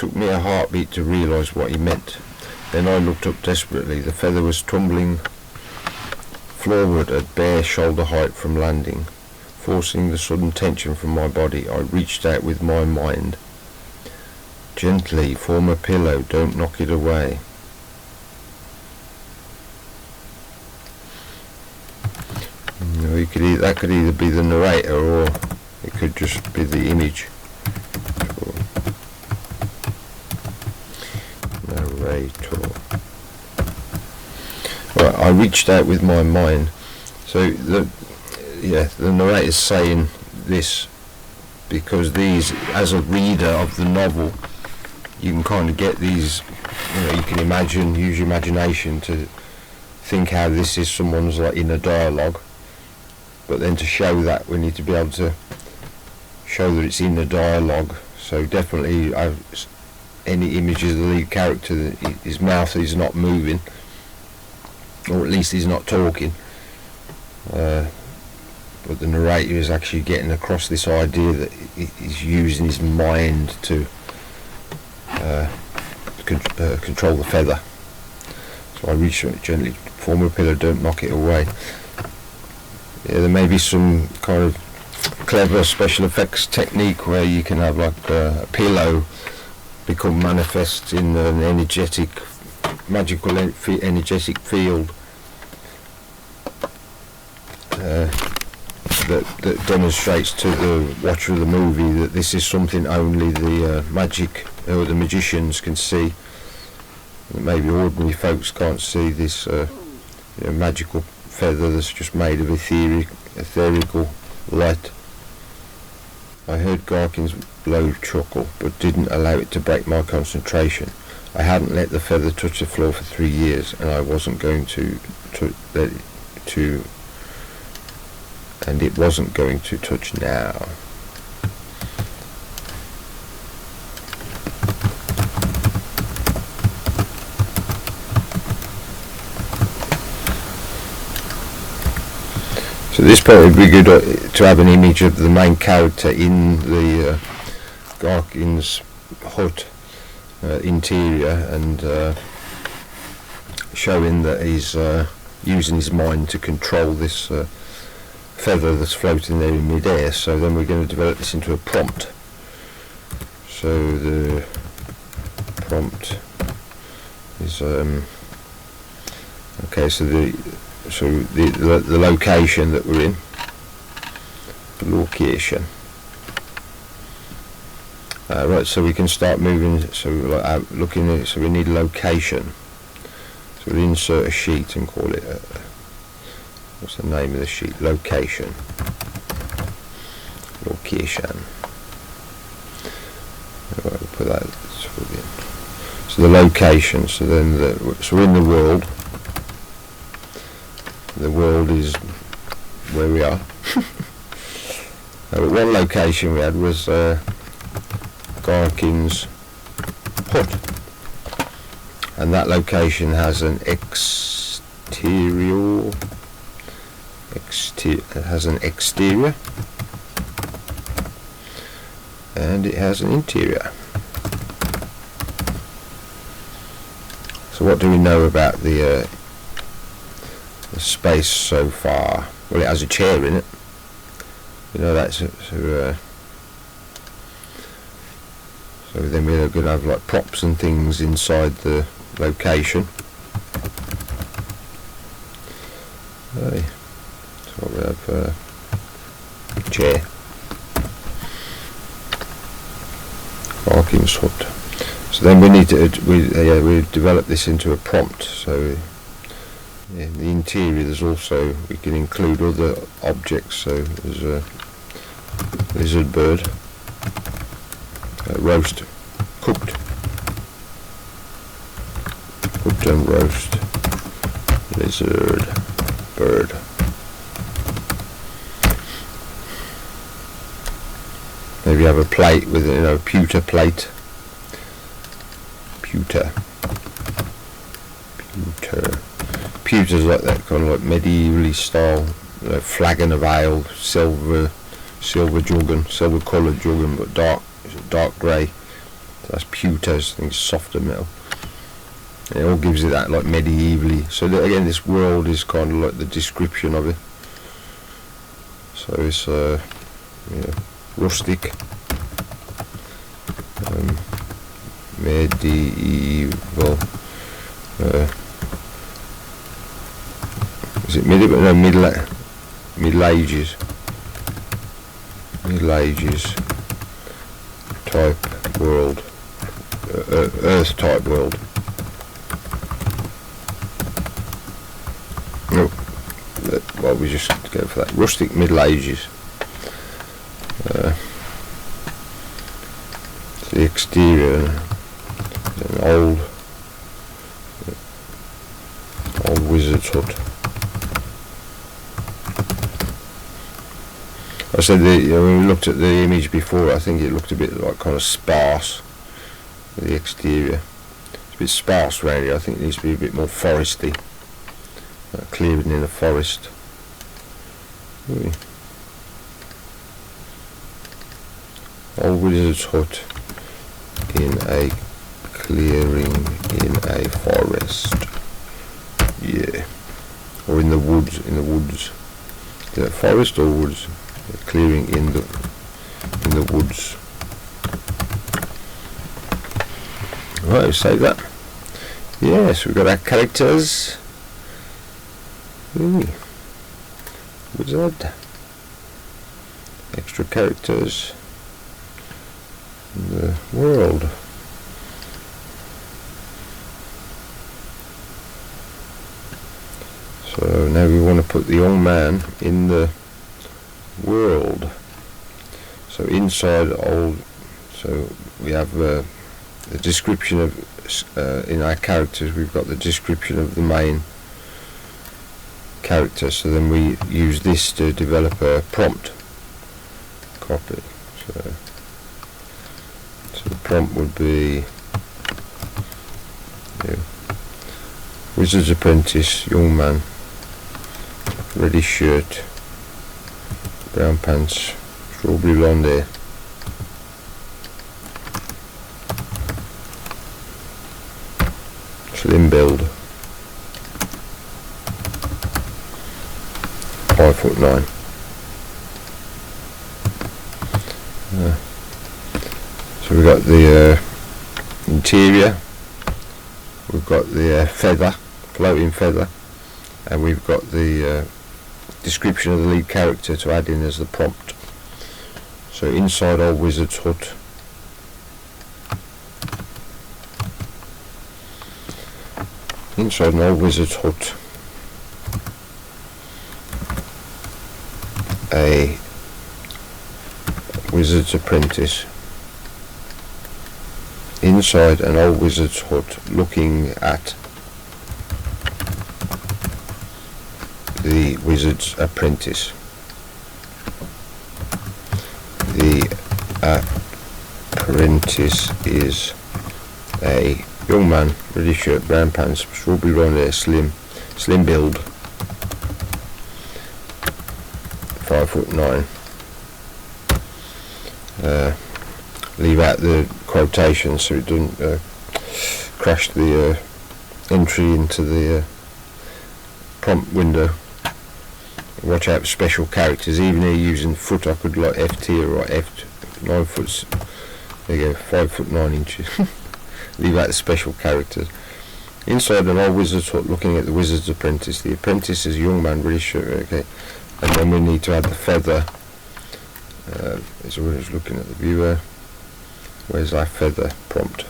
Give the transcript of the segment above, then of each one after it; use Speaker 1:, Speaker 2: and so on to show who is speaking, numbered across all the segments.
Speaker 1: took me a heartbeat to realise what he meant. Then I looked up desperately. The feather was tumbling floorward at bare shoulder height from landing. Forcing the sudden tension from my body, I reached out with my mind. Gently, form a pillow, don't knock it away. That could either be the narrator or it could just be the image. Narrator. Right, I reached out with my mind. So the narrator's saying this because these, as a reader of the novel, you can kind of get these, you can use your imagination to think how this is someone's like inner dialogue. But then to show that, we need to be able to show that it's in the dialogue. So definitely any images of the lead character, his mouth is not moving, or at least he's not talking. But the narrator is actually getting across this idea that he's using his mind to control the feather. So I reach it gently, form a pillow, don't knock it away. Yeah, there may be some kind of clever special effects technique where you can have like a pillow become manifest in an magical energetic field that demonstrates to the watcher of the movie that this is something only the magic or the magicians can see. Maybe ordinary folks can't see this magical feather that's just made of etherical light. I heard Garkin's low chuckle, but didn't allow it to break my concentration. I hadn't let the feather touch the floor for 3 years, and I wasn't going to let it to, and it wasn't going to touch now. So this part would be good to have an image of the main character in the Garkin's hut interior, and showing that he's using his mind to control this feather that's floating there in mid-air. So then we're going to develop this into a prompt. So the prompt is okay. So the location that we're in, location. Right, so we can start moving. So looking at it, so we need location. So we'll insert a sheet and call it what's the name of the sheet? Location. Location. Right, we'll put that. So the location. So then so we're in the world. The world is where we are. One location we had was Garkin's hut, and that location has an exterior, and it has an interior. So what do we know about the space so far? Well, it has a chair in it. That. So then we're going to have like props and things inside the location. So we have a chair. Garkin's hut. So then we need to we develop this into a prompt. So in the interior there's also, we can include other objects. So there's a lizard bird. Roast, cooked and roast, lizard, bird. Maybe have a plate with a pewter plate. Pewter's like that kind of like medievally style, flagon of ale, silver coloured juggin, but dark grey, That's pewters, I think it's softer metal. It all gives it that like medievally. So that, again, this world is kind of like the description of it. So it's rustic, medieval. Is it medieval? No, Middle Ages. Middle Ages type world, Earth type world. No, well, we just go for that. Rustic Middle Ages. The exterior, an old wizard's hut. I said when we looked at the image before, I think it looked a bit like kind of sparse. The exterior, it's a bit sparse around here. I think it needs to be a bit more foresty, clearing in a forest. Old wizard's hut in a clearing in a forest. Yeah, or in the woods. In the woods. Is it forest or woods? Clearing in the woods. Right, we'll save that. Yes, we've got our characters. Wizard. Extra characters. The world. So now we want to put the young man in the world. So inside old, so we have the description of in our characters, we've got the description of the main character. So then we use this to develop a prompt copy. So the prompt would be wizard's apprentice, young man, reddish shirt, brown pants, strawberry blonde hair. Slim build, 5'9". So we've got the interior, we've got the feather, floating feather, and we've got the description of the lead character to add in as the prompt. So inside old wizard's hut, inside an old wizard's hut, a wizard's apprentice, inside an old wizard's hut, looking at the wizard's apprentice. The apprentice is a young man, reddish shirt, brown pants, strawberry blonde hair, slim build, 5'9". Leave out the quotations so it doesn't crash the entry into the prompt window. Watch out for special characters. Even here using foot, I could like FT or write F 9 foot. There you go, 5'9" inches. Leave out the special characters. Inside an old wizard's hut, looking at the wizard's apprentice. The apprentice is a young man, really sure. Okay, and then we need to add the feather. So we're just looking at the viewer. Where's our feather prompt?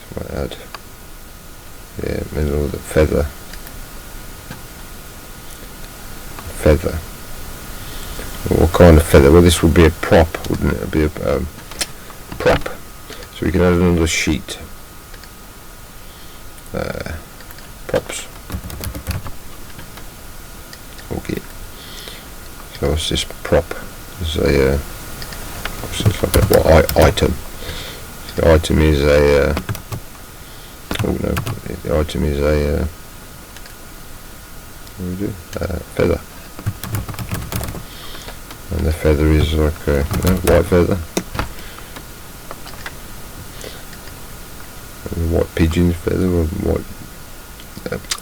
Speaker 1: So I add, yeah, middle of the feather. Feather. What kind of feather? Well, this would be a prop, wouldn't it? It'd be a prop. So we can add another sheet. Props. Okay. So what's this prop? It's a what's this like? What item? The item is a. Oh no! The item is a. What do we do? Feather. And the feather is like a white feather. white pigeon's feather or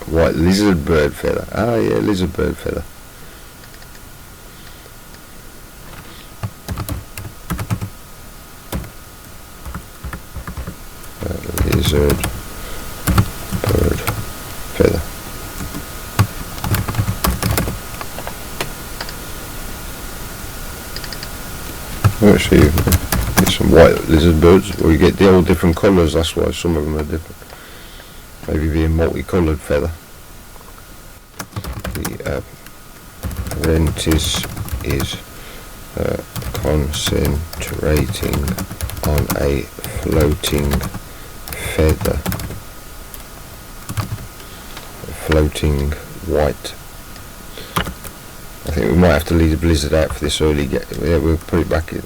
Speaker 1: white lizard bird feather. Ah, yeah, lizard bird feather. Lizard bird feather. Actually, get some white lizard birds, or you get the all different colours. That's why some of them are different. Maybe be a multicoloured feather. The apprentice is concentrating on a floating feather, a floating white. I think we might have to leave the blizzard out for this early. Yeah, we'll put it back in.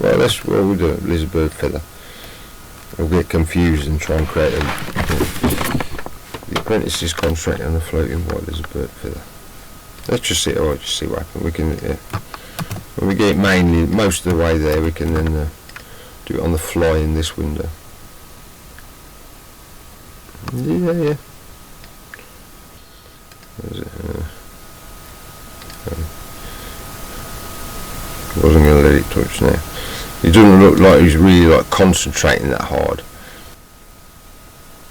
Speaker 1: Well, we'll do a lizard bird feather. We'll get confused and try and create a. The apprentice is concentrating on a floating white lizard bird feather. Let's just see. Oh, just see what happens. We can. When we get it mainly most of the way there, we can then do it on the fly in this window. Yeah. Where is it? Wasn't going to let it touch now. It doesn't look like he's really like concentrating that hard.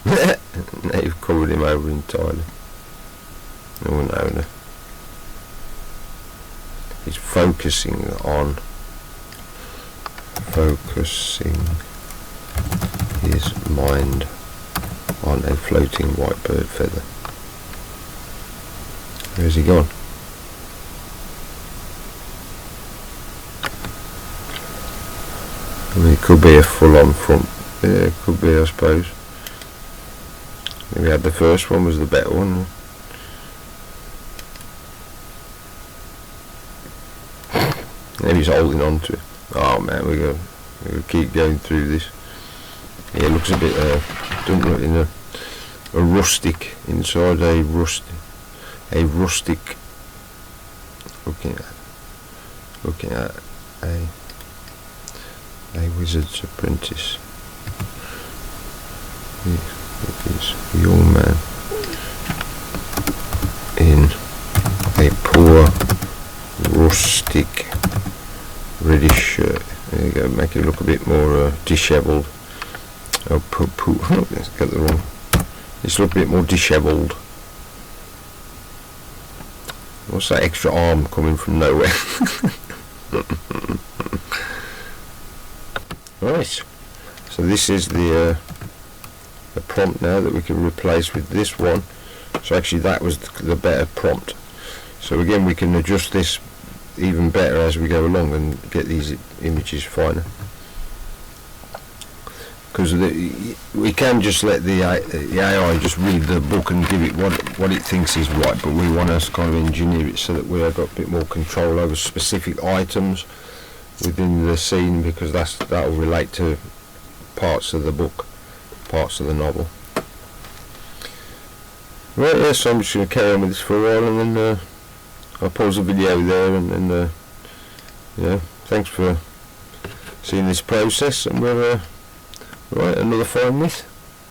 Speaker 1: Now you've covered him over entirely. Oh no. He's focusing his mind on a floating white bird feather. Where's he gone? I mean, it could be a full-on front. Yeah, it could be, I suppose. We had the first one was the better one. Maybe he's holding on to it. Oh man, we're gonna keep going through this. Yeah, it looks a bit doesn't look in a rustic inside, a rustic looking at a wizard's apprentice. Look, this young man in a poor rustic reddish shirt. There you go, make it look a bit more dishevelled. Oh, let's get the wrong. Just look a bit more dishevelled. What's that extra arm coming from nowhere? Right. So this is the prompt now that we can replace with this one. So actually that was the better prompt. So again we can adjust this even better as we go along and get these images finer. Because we can just let the AI just read the book and give it what it thinks is right, but we want to kind of engineer it so that we've got a bit more control over specific items within the scene, because that will relate to parts of the book, parts of the novel. Right, yes, so I'm just going to carry on with this for a while, and then I'll pause the video there, and then thanks for seeing this process, and we'll right, another fine myth.